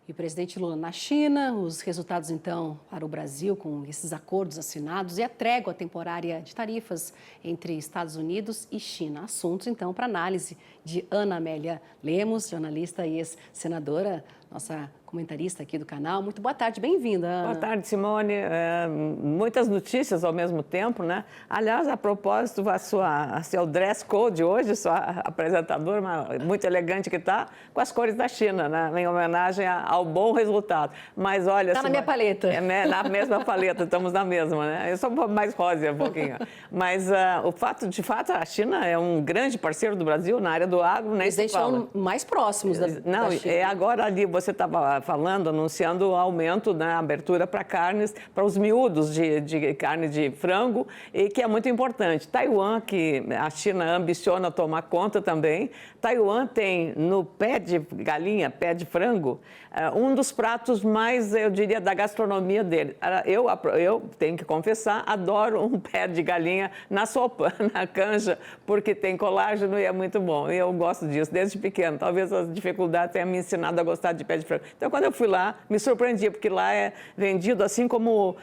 E o presidente Lula na China, os resultados então para o Brasil com esses acordos assinados e a trégua temporária de tarifas entre Estados Unidos e China. Assuntos então para análise de Ana Amélia Lemos, jornalista e ex-senadora, nossa comentarista aqui do canal. Muito boa tarde, bem-vinda, Ana. Boa tarde, Simone. Muitas notícias ao mesmo tempo, né? Aliás, a propósito, seu dress code hoje, sua apresentadora, muito elegante que está, com as cores da China, né? Em homenagem ao bom resultado. Mas olha... Está na minha paleta. Né? Na mesma paleta, estamos na mesma, né? Eu sou mais rosa um pouquinho. Mas de fato, a China é um grande parceiro do Brasil na área do agro, né? Eles são mais próximos da China. Agora ali você estava falando, anunciando o aumento na abertura para carnes, para os miúdos de carne de frango, e que é muito importante. Taiwan, que a China ambiciona tomar conta também. Taiwan tem no pé de galinha, pé de frango, um dos pratos mais, eu diria, da gastronomia dele. Eu tenho que confessar, adoro um pé de galinha na sopa, na canja, porque tem colágeno e é muito bom. E eu gosto disso desde pequeno. Talvez as dificuldades tenham me ensinado a gostar de pé de frango. Então, quando eu fui lá, me surpreendi, porque lá é vendido assim como,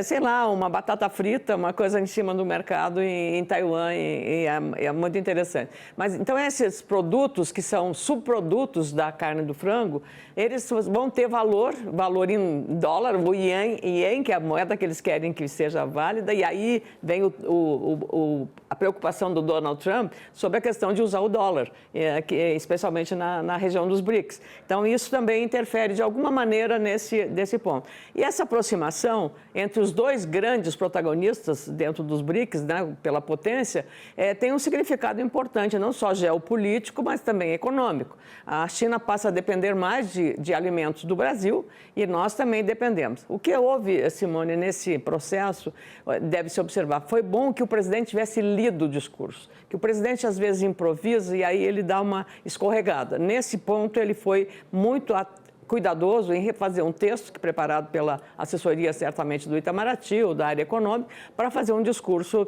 sei lá, uma batata frita, uma coisa em cima do mercado em Taiwan, e é muito interessante. Mas, então, esses produtos que são subprodutos da carne do frango, eles vão ter valor em dólar, o yen, que é a moeda que eles querem que seja válida, e aí vem a preocupação do Donald Trump sobre a questão de usar o dólar, especialmente na região dos BRICS. Então, isso também interfere de alguma maneira nesse ponto. E essa aproximação entre os dois grandes protagonistas dentro dos BRICS, né, pela potência, tem um significado importante, não só geopolítico, mas também econômico. A China passa a depender mais de alimentos do Brasil e nós também dependemos. O que houve, Simone, nesse processo, deve-se observar, foi bom que o presidente tivesse lido o discurso, que o presidente às vezes improvisa e aí ele dá uma escorregada. Nesse ponto ele foi muito cuidadoso em refazer um texto preparado pela assessoria, certamente, do Itamaraty ou da área econômica, para fazer um discurso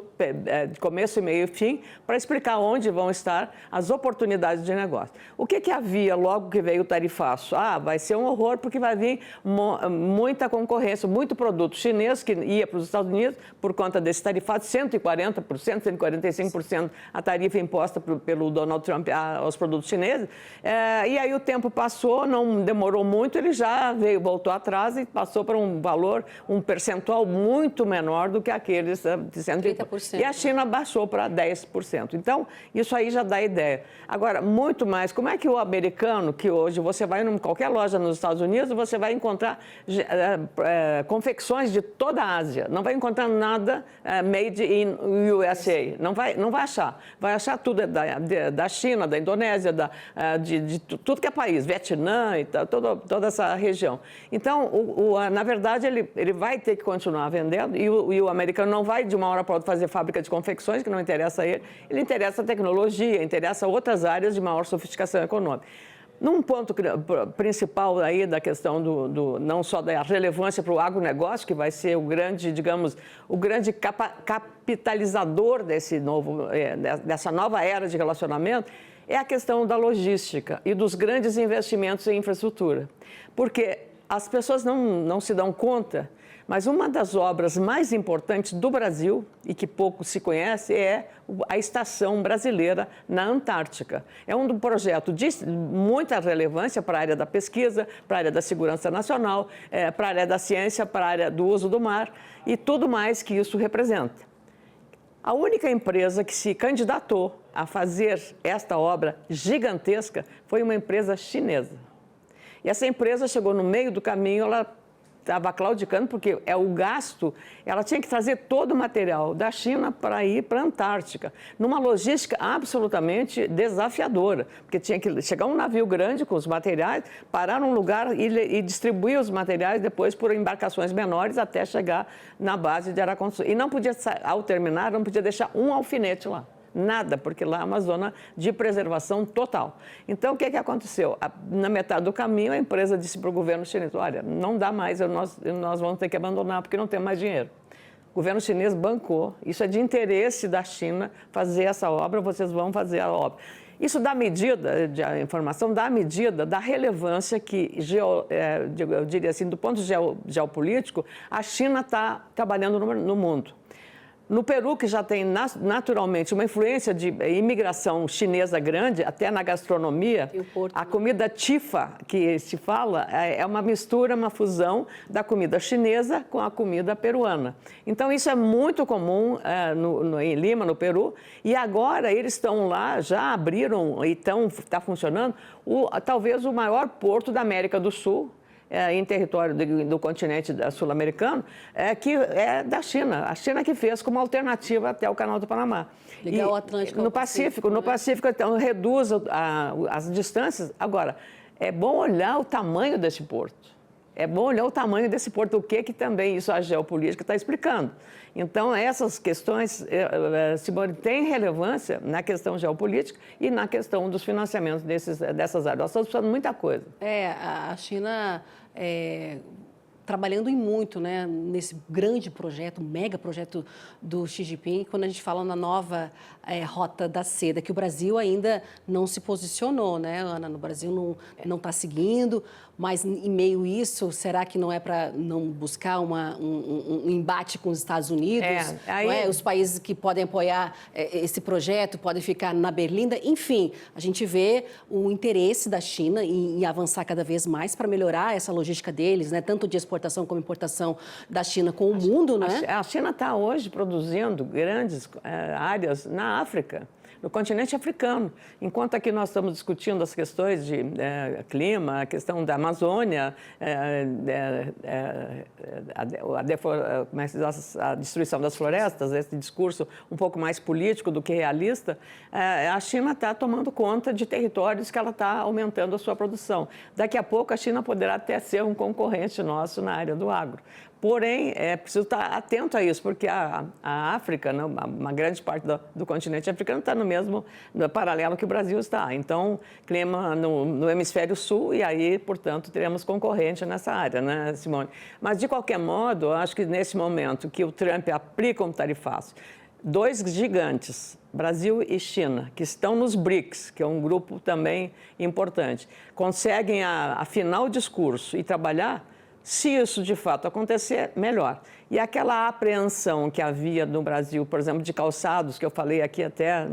de começo, meio e fim, para explicar onde vão estar as oportunidades de negócio. O que havia logo que veio o tarifaço? Vai ser um horror porque vai vir muita concorrência, muito produto chinês que ia para os Estados Unidos por conta desse tarifado, 140%, 145% a tarifa imposta pelo Donald Trump aos produtos chineses. E aí o tempo passou, não demorou muito, ele já voltou atrás e passou para um percentual muito menor do que aqueles de 30%. E a China baixou para 10%. Então, isso aí já dá ideia. Agora, muito mais, como é que o americano, que hoje você vai em qualquer loja nos Estados Unidos, você vai encontrar confecções de toda a Ásia. Não vai encontrar nada made in USA. Não vai achar. Vai achar tudo da China, da Indonésia, de tudo que é país, Vietnã e tal, toda essa região. Então, na verdade, ele vai ter que continuar vendendo e o americano não vai de uma hora para outra fazer fábrica de confecções, que não interessa a ele interessa a tecnologia, interessa outras áreas de maior sofisticação econômica. Num ponto principal aí da questão não só da relevância para o agronegócio, que vai ser o grande, digamos, o grande capitalizador dessa nova era de relacionamento, é a questão da logística e dos grandes investimentos em infraestrutura. Porque as pessoas não se dão conta, mas uma das obras mais importantes do Brasil, e que pouco se conhece, é a Estação Brasileira na Antártica. É um projeto de muita relevância para a área da pesquisa, para a área da segurança nacional, para a área da ciência, para a área do uso do mar e tudo mais que isso representa. A única empresa que se candidatou a fazer esta obra gigantesca foi uma empresa chinesa. E essa empresa chegou no meio do caminho, ela estava claudicando, porque o gasto, ela tinha que trazer todo o material da China para ir para a Antártica, numa logística absolutamente desafiadora, porque tinha que chegar um navio grande com os materiais, parar num lugar e distribuir os materiais depois por embarcações menores até chegar na base de Araconçu. E não podia, ao terminar, não podia deixar um alfinete lá. Nada, porque lá é uma zona de preservação total. Então, o que aconteceu? Na metade do caminho, a empresa disse para o governo chinês, olha, não dá mais, nós vamos ter que abandonar porque não tem mais dinheiro. O governo chinês bancou, isso é de interesse da China fazer essa obra, vocês vão fazer a obra. Isso dá medida, a informação dá medida da relevância que, eu diria assim, do ponto geopolítico, a China está trabalhando no mundo. No Peru, que já tem naturalmente uma influência de imigração chinesa grande, até na gastronomia, a comida tifa, que se fala, é uma mistura, uma fusão da comida chinesa com a comida peruana. Então, isso é muito comum em Lima, no Peru, e agora eles estão lá, já abriram e está funcionando, talvez o maior porto da América do Sul, em território do continente sul-americano, que é da China. A China que fez como alternativa até o Canal do Panamá. Ligar o Atlântico ao Pacífico, no Pacífico, então, reduz as distâncias. Agora, é bom olhar o tamanho desse porto. É bom olhar o tamanho desse porto, o que também isso a geopolítica está explicando. Então, essas questões, Simone, têm relevância na questão geopolítica e na questão dos financiamentos dessas áreas. Nós estamos precisando de muita coisa. A China trabalhando em muito, né, nesse grande projeto, mega projeto do Xi Jinping, quando a gente fala na nova Rota da Seda, que o Brasil ainda não se posicionou, né, Ana? No Brasil não está seguindo, mas em meio a isso, será que não é para não buscar um embate com os Estados Unidos? Os países que podem apoiar esse projeto podem ficar na berlinda. Enfim, a gente vê o interesse da China em avançar cada vez mais para melhorar essa logística deles, né, tanto de exportação como importação da China com o mundo, né? A China está hoje produzindo grandes áreas na África, no continente africano. Enquanto aqui nós estamos discutindo as questões de clima, a questão da Amazônia, a destruição das florestas, esse discurso um pouco mais político do que realista, a China está tomando conta de territórios que ela está aumentando a sua produção. Daqui a pouco a China poderá até ser um concorrente nosso na área do agro. Porém, é preciso estar atento a isso, porque a África, né, uma grande parte do continente africano está no mesmo paralelo que o Brasil está. Então, clima no hemisfério sul e aí, portanto, teremos concorrente nessa área, né, Simone? Mas, de qualquer modo, eu acho que nesse momento que o Trump aplica um tarifaço, dois gigantes, Brasil e China, que estão nos BRICS, que é um grupo também importante, conseguem afinar o discurso e trabalhar. Se isso de fato acontecer, melhor. E aquela apreensão que havia no Brasil, por exemplo, de calçados, que eu falei aqui até,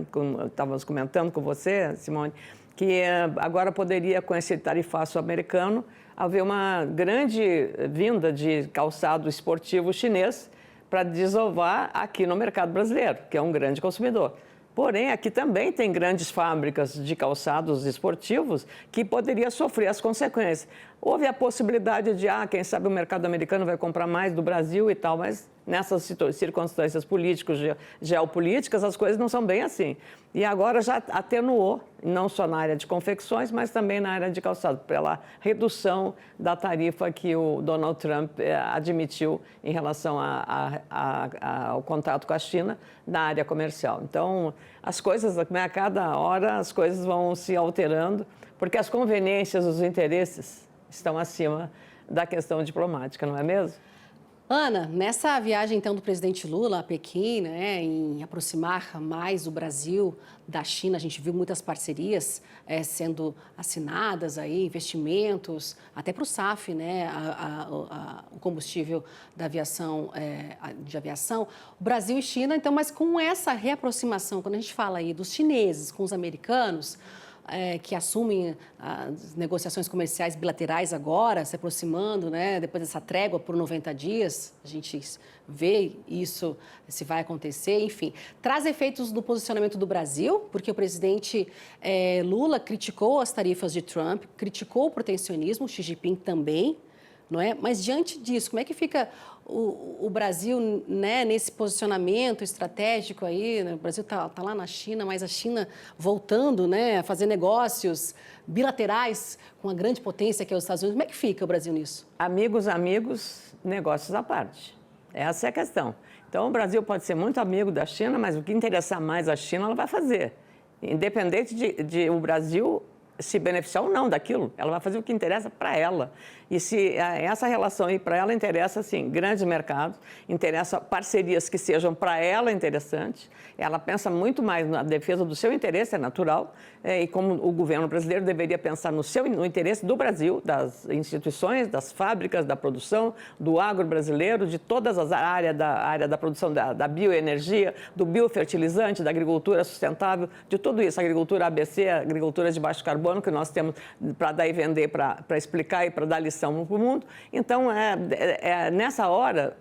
estávamos comentando com você, Simone, que agora poderia, com esse tarifaço americano, haver uma grande vinda de calçado esportivo chinês para desovar aqui no mercado brasileiro, que é um grande consumidor. Porém, aqui também tem grandes fábricas de calçados esportivos que poderiam sofrer as consequências. Houve a possibilidade de, quem sabe o mercado americano vai comprar mais do Brasil e tal, mas nessas circunstâncias políticas, geopolíticas, as coisas não são bem assim. E agora já atenuou, não só na área de confecções, mas também na área de calçado, pela redução da tarifa que o Donald Trump admitiu em relação ao contato com a China na área comercial. Então, as coisas, a cada hora, as coisas vão se alterando, porque as conveniências, os interesses estão acima da questão diplomática, não é mesmo? Ana, nessa viagem, então, do presidente Lula a Pequim, né, em aproximar mais o Brasil da China, a gente viu muitas parcerias sendo assinadas aí, investimentos, até para o SAF, né, o combustível da aviação, de aviação. O Brasil e China, então, mas com essa reaproximação, quando a gente fala aí dos chineses com os americanos, que assumem as negociações comerciais bilaterais agora, se aproximando, né, depois dessa trégua por 90 dias, a gente vê isso, se vai acontecer, enfim. Traz efeitos do posicionamento do Brasil, porque o presidente Lula criticou as tarifas de Trump, criticou o protecionismo, Xi Jinping também, não é? Mas diante disso, como é que fica o Brasil, né, nesse posicionamento estratégico aí, né? O Brasil está lá na China, mas a China voltando, né, a fazer negócios bilaterais com a grande potência que é os Estados Unidos. Como é que fica o Brasil nisso? Amigos, negócios à parte. Essa é a questão. Então, o Brasil pode ser muito amigo da China, mas o que interessar mais a China, ela vai fazer. Independente de o Brasil se beneficiar ou não daquilo, ela vai fazer o que interessa para ela. E se essa relação aí para ela interessa, assim, grandes mercados, interessa parcerias que sejam para ela interessantes, ela pensa muito mais na defesa do seu interesse, é natural, e como o governo brasileiro deveria pensar no interesse do Brasil, das instituições, das fábricas, da produção, do agro brasileiro, de todas as áreas da produção da bioenergia, do biofertilizante, da agricultura sustentável, de tudo isso, a agricultura ABC, a agricultura de baixo carbono, que nós temos para dar e vender, para explicar e para dar lição para o mundo. Então, nessa hora,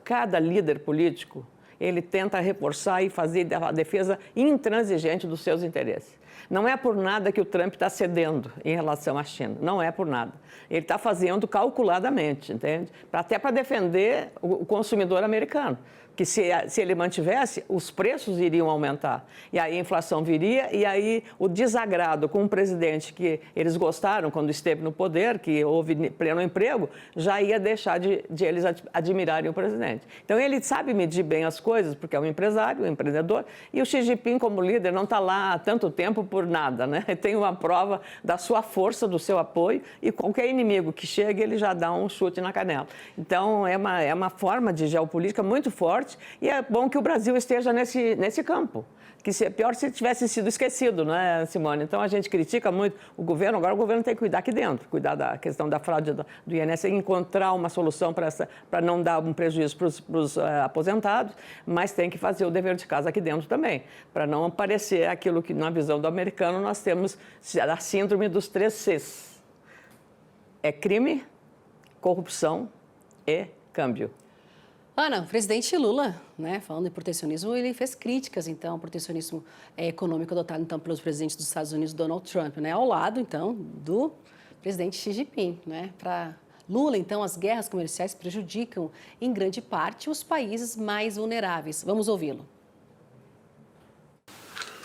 cada líder político, ele tenta reforçar e fazer a defesa intransigente dos seus interesses. Não é por nada que o Trump está cedendo em relação à China, não é por nada. Ele está fazendo calculadamente, entende? Até para defender o consumidor americano, que se ele mantivesse, os preços iriam aumentar. E aí a inflação viria, e aí o desagrado com um presidente que eles gostaram quando esteve no poder, que houve pleno emprego, já ia deixar de eles admirarem o presidente. Então ele sabe medir bem as coisas, porque é um empresário, um empreendedor, e o Xi Jinping, como líder, não está lá há tanto tempo por nada, né? Tem uma prova da sua força, do seu apoio, e qualquer inimigo que chegue, ele já dá um chute na canela. Então é uma forma de geopolítica muito forte, e é bom que o Brasil esteja nesse campo. Pior se tivesse sido esquecido, não é, Simone? Então, a gente critica muito o governo, agora o governo tem que cuidar aqui dentro, cuidar da questão da fraude do INSS, encontrar uma solução para não dar um prejuízo para os aposentados, mas tem que fazer o dever de casa aqui dentro também, para não aparecer aquilo que, na visão do americano, nós temos a síndrome dos 3 Cs. É crime, corrupção e câmbio. Ana, o presidente Lula, né, falando em protecionismo, ele fez críticas, então, ao protecionismo econômico adotado, então, pelos presidentes dos Estados Unidos, Donald Trump, né, ao lado, então, do presidente Xi Jinping, né. Para Lula, então, as guerras comerciais prejudicam, em grande parte, os países mais vulneráveis. Vamos ouvi-lo.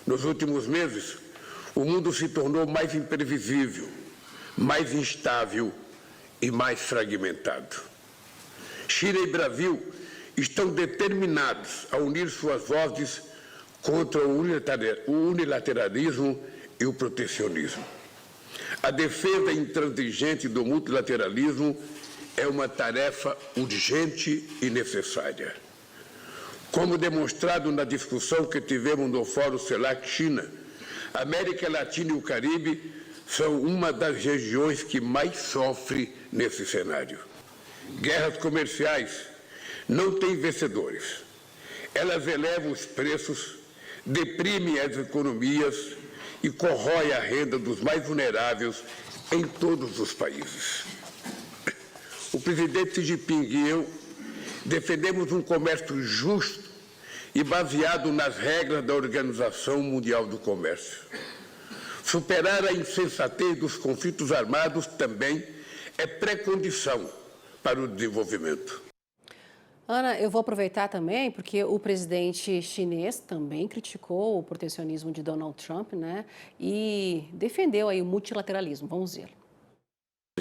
Nos últimos meses, o mundo se tornou mais imprevisível, mais instável e mais fragmentado. China e Brasil estão determinados a unir suas vozes contra o unilateralismo e o protecionismo. A defesa intransigente do multilateralismo é uma tarefa urgente e necessária. Como demonstrado na discussão que tivemos no Fórum CELAC-China, a América Latina e o Caribe são uma das regiões que mais sofre nesse cenário. Guerras comerciais não têm vencedores. Elas elevam os preços, deprimem as economias e corroem a renda dos mais vulneráveis em todos os países. O presidente Xi Jinping e eu defendemos um comércio justo e baseado nas regras da Organização Mundial do Comércio. Superar a insensatez dos conflitos armados também é pré-condição para o desenvolvimento. Ana, eu vou aproveitar também, porque o presidente chinês também criticou o protecionismo de Donald Trump, né? E defendeu aí o multilateralismo. Vamos ver.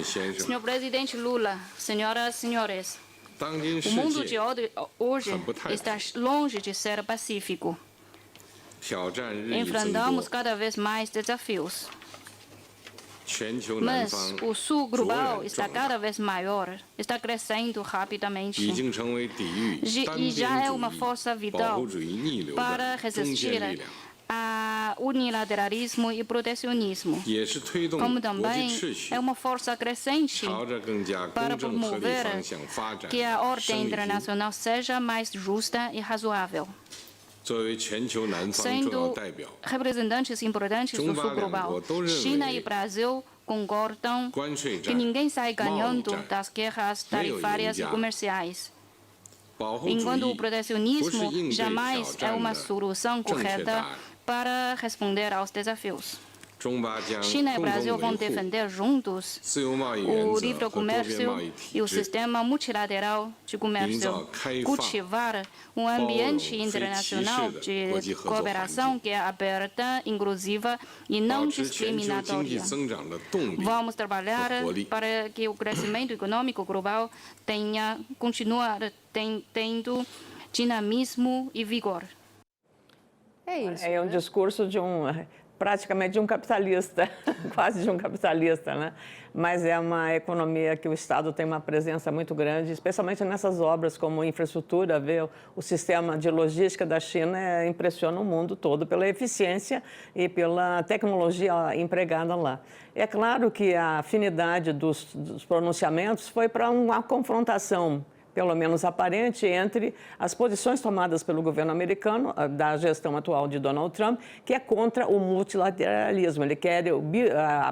Senhor presidente Lula, senhoras e senhores, o mundo de hoje está longe de ser pacífico. Enfrentamos cada vez mais desafios. Mas o sul global está cada vez maior, está crescendo rapidamente e já é uma força vital para resistir a unilateralismo e protecionismo, como também é uma força crescente para promover que a ordem internacional seja mais justa e razoável. Sendo representantes importantes do sul global, China e Brasil concordam que ninguém sai ganhando das guerras tarifárias e comerciais. Enquanto o protecionismo jamais é uma solução correta para responder aos desafios. China e Brasil vão defender juntos o livre comércio e o sistema multilateral de comércio, cultivar um ambiente internacional de cooperação que é aberta, inclusiva e não discriminatória. Vamos trabalhar para que o crescimento econômico global continue tendo dinamismo e vigor. É isso. É um discurso praticamente de um capitalista, quase de um capitalista, né? Mas é uma economia que o Estado tem uma presença muito grande, especialmente nessas obras como infraestrutura. Ver o sistema de logística da China impressiona o mundo todo pela eficiência e pela tecnologia empregada lá. É claro que a afinidade dos pronunciamentos foi para uma confrontação, pelo menos aparente, entre as posições tomadas pelo governo americano, da gestão atual de Donald Trump, que é contra o multilateralismo. Ele quer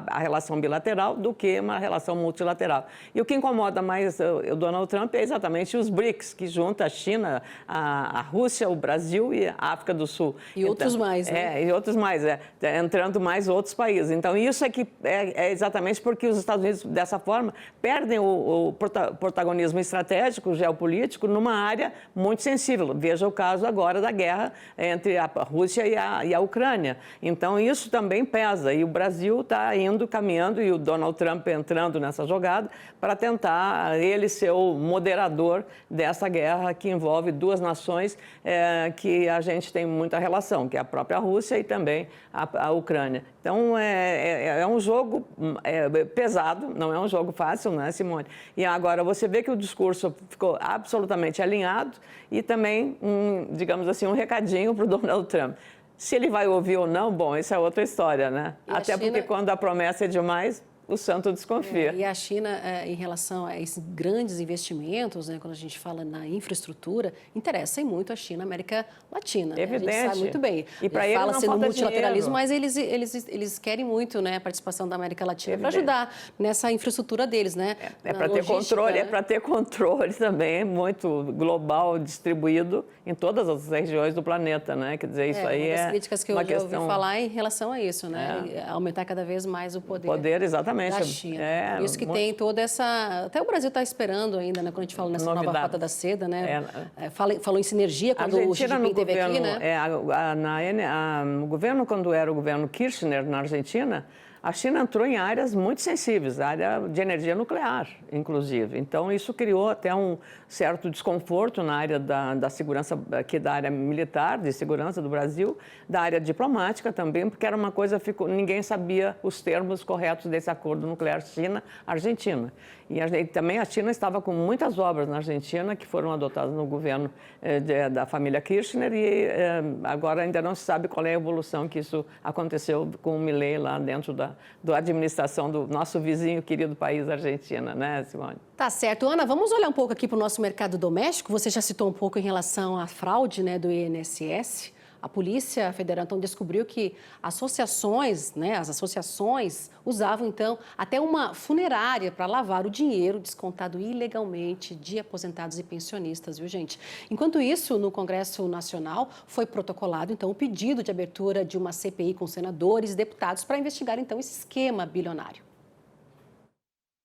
a relação bilateral do que uma relação multilateral. E o que incomoda mais o Donald Trump é exatamente os BRICS, que junta a China, a Rússia, o Brasil e a África do Sul. E então, outros mais, né? E outros mais, entrando mais outros países. Então, isso é exatamente porque os Estados Unidos, dessa forma, perdem o protagonismo estratégico, geopolítico, numa área muito sensível. Veja o caso agora da guerra entre a Rússia e a Ucrânia. Então, isso também pesa. E o Brasil está caminhando, e o Donald Trump entrando nessa jogada para tentar ele ser o moderador dessa guerra que envolve duas nações que a gente tem muita relação, que é a própria Rússia e também a Ucrânia. Então, é um jogo pesado, não é um jogo fácil, né, Simone? E agora você vê que o discurso ficou absolutamente alinhado e também, digamos assim, um recadinho para o Donald Trump. Se ele vai ouvir ou não, bom, isso é outra história, né? Até porque quando a promessa é demais, o santo desconfia. E a China, em relação a esses grandes investimentos, né, quando a gente fala na infraestrutura, interessa muito a China, a América Latina. Evidente. Né? A gente sabe muito bem. E para eles fala-se no multilateralismo, dinheiro. mas eles querem muito, né, a participação da América Latina para ajudar nessa infraestrutura deles, né? É para ter controle, né? É para ter controle também, muito global, distribuído em todas as regiões do planeta, né? Quer dizer, isso aí uma das críticas que eu já ouvi falar em relação a isso, né? Aumentar cada vez mais o poder. Exatamente. Da China. Por isso que tem toda essa... Até o Brasil está esperando ainda, né? Quando a gente fala nessa nova Rota da Seda, né? Falou em sinergia quando o Xi Jinping esteve aqui, né? O governo, quando era o governo Kirchner na Argentina, a China entrou em áreas muito sensíveis, área de energia nuclear, inclusive. Então, isso criou até um certo desconforto na área da segurança, aqui da área militar, de segurança do Brasil, da área diplomática também, porque era uma coisa, ninguém sabia os termos corretos desse acordo nuclear China-Argentina. E também a China estava com muitas obras na Argentina que foram adotadas no governo da família Kirchner e agora ainda não se sabe qual é a evolução que isso aconteceu com o Milei lá dentro da administração do nosso vizinho querido país, Argentina, né, Simone? Tá certo. Ana, vamos olhar um pouco aqui para o nosso mercado doméstico. Você já citou um pouco em relação à fraude, né, do INSS. A Polícia Federal, então, descobriu que associações, né, as associações usavam, então, até uma funerária para lavar o dinheiro descontado ilegalmente de aposentados e pensionistas, viu, gente? Enquanto isso, no Congresso Nacional, foi protocolado, então, o pedido de abertura de uma CPI com senadores e deputados para investigar, então, esse esquema bilionário.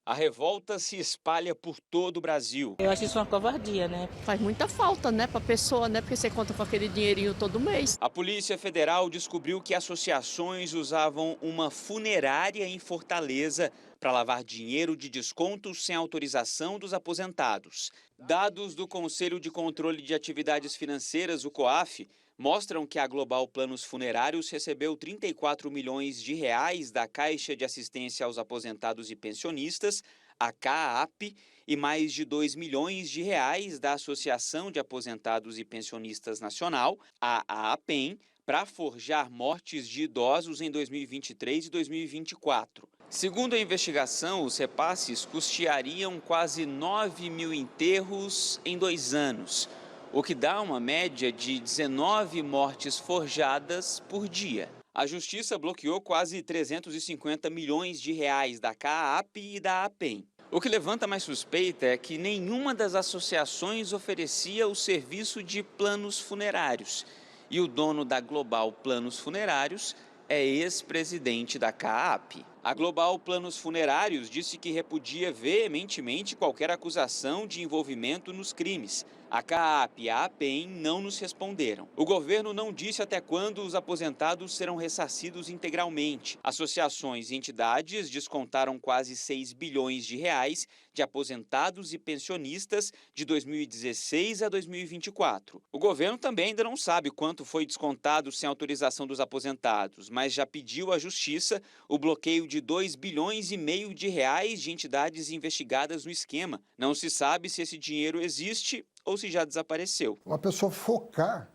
A revolta se espalha por todo o Brasil. Eu acho isso uma covardia, né? Faz muita falta, né, para a pessoa, né? Porque você conta com aquele dinheirinho todo mês. A Polícia Federal descobriu que associações usavam uma funerária em Fortaleza para lavar dinheiro de descontos sem autorização dos aposentados. Dados do Conselho de Controle de Atividades Financeiras, o COAF, mostram que a Global Planos Funerários recebeu 34 milhões de reais da Caixa de Assistência aos Aposentados e Pensionistas, a CAAP, e mais de 2 milhões de reais da Associação de Aposentados e Pensionistas Nacional, a AAPEN, para forjar mortes de idosos em 2023 e 2024. Segundo a investigação, os repasses custeariam quase 9 mil enterros em 2 anos, o que dá uma média de 19 mortes forjadas por dia. A Justiça bloqueou quase 350 milhões de reais da CAAP e da APEM. O que levanta mais suspeita é que nenhuma das associações oferecia o serviço de planos funerários. E o dono da Global Planos Funerários é ex-presidente da CAAP. A Global Planos Funerários disse que repudia veementemente qualquer acusação de envolvimento nos crimes. A CAAP e a APEM não nos responderam. O governo não disse até quando os aposentados serão ressarcidos integralmente. Associações e entidades descontaram quase 6 bilhões de reais de aposentados e pensionistas de 2016 a 2024. O governo também ainda não sabe quanto foi descontado sem autorização dos aposentados, mas já pediu à Justiça o bloqueio de 2 bilhões e meio de reais de entidades investigadas no esquema. Não se sabe se esse dinheiro existe ou se já desapareceu. Uma pessoa focar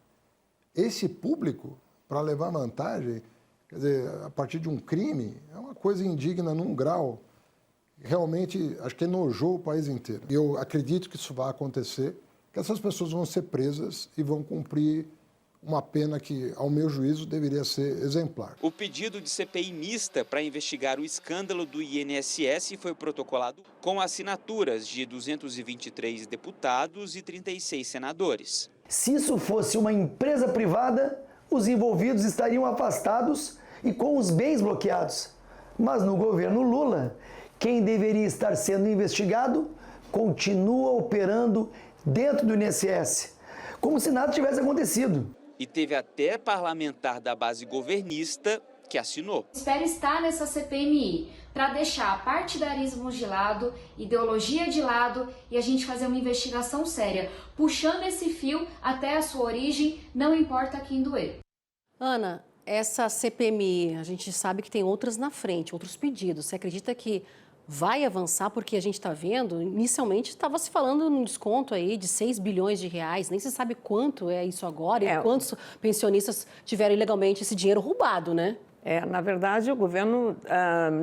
esse público para levar vantagem, quer dizer, a partir de um crime, é uma coisa indigna num grau. Realmente, acho que enojou o país inteiro. Eu acredito que isso vai acontecer, que essas pessoas vão ser presas e vão cumprir uma pena que, ao meu juízo, deveria ser exemplar. O pedido de CPI mista para investigar o escândalo do INSS foi protocolado com assinaturas de 223 deputados e 36 senadores. Se isso fosse uma empresa privada, os envolvidos estariam afastados e com os bens bloqueados. Mas no governo Lula, quem deveria estar sendo investigado continua operando dentro do INSS, como se nada tivesse acontecido. E teve até parlamentar da base governista que assinou. Espero estar nessa CPMI para deixar partidarismo de lado, ideologia de lado e a gente fazer uma investigação séria, puxando esse fio até a sua origem, não importa quem doer. Ana, essa CPMI, a gente sabe que tem outras na frente, outros pedidos. Você acredita que vai avançar? Porque a gente está vendo, inicialmente estava se falando num desconto aí de 6 bilhões de reais, nem se sabe quanto é isso agora e quantos pensionistas tiveram ilegalmente esse dinheiro roubado, né? Na verdade, o governo,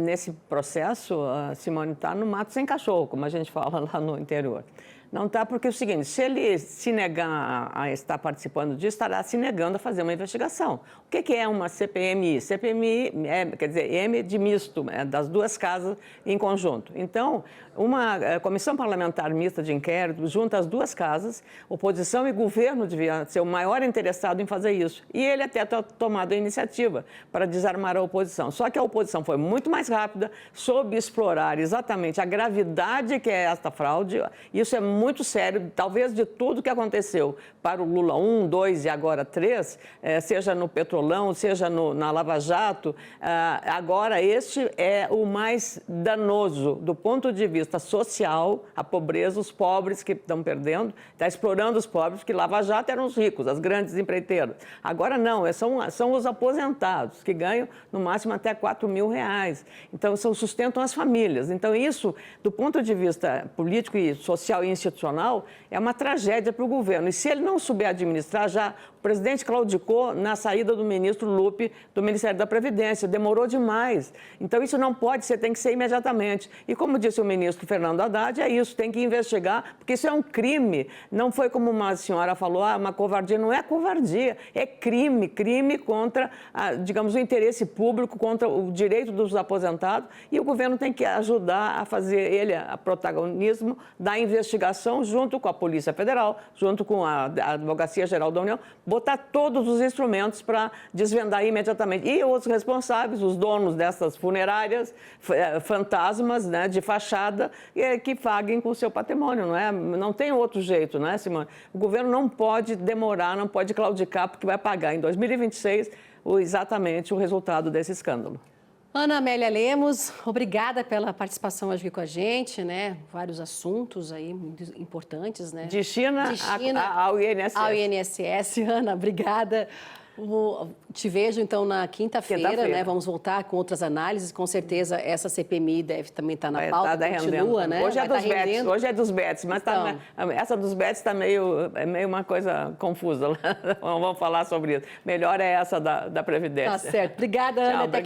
nesse processo, Simone, está no mato sem cachorro, como a gente fala lá no interior. Não está porque é o seguinte, se ele se negar a estar participando disso, estará se negando a fazer uma investigação. O que é uma CPMI? CPMI quer dizer, M de misto, das duas casas em conjunto. Então, uma comissão parlamentar mista de inquérito junta as duas casas, oposição e governo devia ser o maior interessado em fazer isso. E ele até está tomado a iniciativa para desarmar a oposição. Só que a oposição foi muito mais rápida, soube explorar exatamente a gravidade que é esta fraude. Isso é muito sério, talvez de tudo que aconteceu para o Lula 1, 2 e agora 3, seja no Petrolão, seja na Lava Jato, agora este é o mais danoso do ponto de vista social, a pobreza, os pobres que estão perdendo, está explorando os pobres, porque Lava Jato eram os ricos, as grandes empreiteiras. Agora não, são os aposentados, que ganham no máximo até 4 mil reais. Então, sustentam as famílias. Então, isso, do ponto de vista político e social e institucional, é uma tragédia para o governo. E se ele não souber administrar, o presidente claudicou na saída do ministro Lupe do Ministério da Previdência, demorou demais. Então, isso não pode ser, tem que ser imediatamente. E como disse o ministro Fernando Haddad, é isso, tem que investigar, porque isso é um crime. Não foi como uma senhora falou, uma covardia. Não é covardia, é crime. Crime contra, digamos, o interesse público, contra o direito dos aposentados. E o governo tem que ajudar a fazer a protagonismo da investigação junto com a Polícia Federal, junto com a Advocacia Geral da União, botar todos os instrumentos para desvendar imediatamente. E os responsáveis, os donos dessas funerárias, fantasmas, né, de fachada, que paguem com o seu patrimônio, não é? Não tem outro jeito, né, Simone? O governo não pode demorar, não pode claudicar, porque vai pagar em 2026 exatamente o resultado desse escândalo. Ana Amélia Lemos, obrigada pela participação hoje aqui com a gente, né? Vários assuntos aí muito importantes, né? De China ao INSS. Ao INSS. Ana, obrigada. Te vejo, então, na quinta-feira, né? Vamos voltar com outras análises. Com certeza, essa CPMI deve também estar na pauta, continua, né? Hoje é dos bets, mas então, essa dos bets está meio uma coisa confusa. Vamos falar sobre isso. Melhor é essa da Previdência. Tá certo. Obrigada, Ana. Tchau, obrigada.